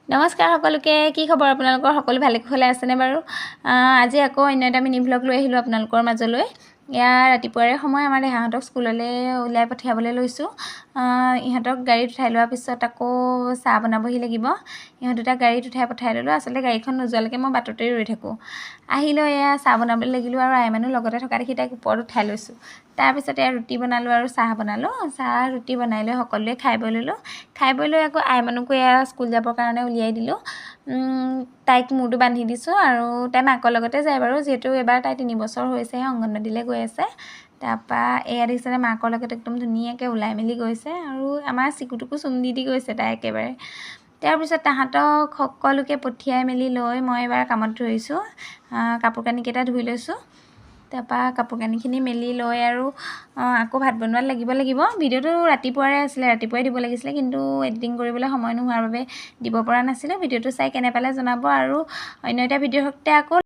নমস্কাৰ সকলোকে কি খবৰ আপোনালোকৰ সকলো ভালে কুশলে আছেনে বাৰু আজি আকৌ অন্য এটা মিনি ভ্লগ লৈ আহিলোঁ আপোনালোকৰ মাজলৈ ইয়াৰ ৰাতিপুৱাৰে সময় আমাৰ দেহাহঁতক স্কুললৈ উলিয়াই পঠিয়াবলৈ লৈছোঁ ইহঁতক গাড়ীত উঠাই লোৱাৰ পিছত আকৌ চাহ বনাবহি লাগিব ইহঁত দুটা গাড়ীত উঠাই পঠাই ল'লোঁ আচলতে গাড়ীখন নোযোৱালৈকে মই বাটতেই ৰৈ থাকোঁ আহিলৈ এয়া চাহ বনাবলৈ লাগিলোঁ আৰু আইমানো লগতে থকা দেখি তাইক ওপৰত উঠাই লৈছোঁ তাৰপিছতে ৰুটি বনালোঁ আৰু চাহ বনালোঁ চাহ ৰুটি বনাই লৈ সকলোৱে খাই বৈ ল'লোঁ খাই বৈ লৈ আকৌ আইমানকো এয়া স্কুল যাবৰ কাৰণে উলিয়াই দিলোঁ তাইক মূৰটো বান্ধি দিছোঁ আৰু তাই মাকৰ লগতে যায় বাৰু যিহেতু এবাৰ তাই 3 বছৰ হৈছেহে অংগনবাড়ীলৈ গৈ আছে তাৰপৰা এয়া দেখিছেনে মাকৰ লগত একদম ধুনীয়াকৈ ওলাই মেলি গৈছে আৰু আমাৰ চিকুটোকো চুম দি গৈছে তাই একেবাৰে তাৰপিছত তাহাঁতক সকলোকে পঠিয়াই মেলি লৈ মই এবাৰ কামত ধৰিছোঁ কাপোৰ কানিকেইটা ধুই লৈছোঁ তাৰপৰা কাপোৰ কানিখিনি মেলি লৈ আৰু আকৌ ভাত বনোৱাত লাগিব ভিডিঅ'টো ৰাতিপুৱাৰে আছিলে ৰাতিপুৱাই দিব লাগিছিলে কিন্তু এডিটিং কৰিবলৈ সময় নোহোৱাৰ বাবে দিব পৰা নাছিলোঁ ভিডিঅ'টো চাই কেনে পালে জনাব আৰু অন্য এটা ভিডিঅ'ৰ সৈতে আকৌ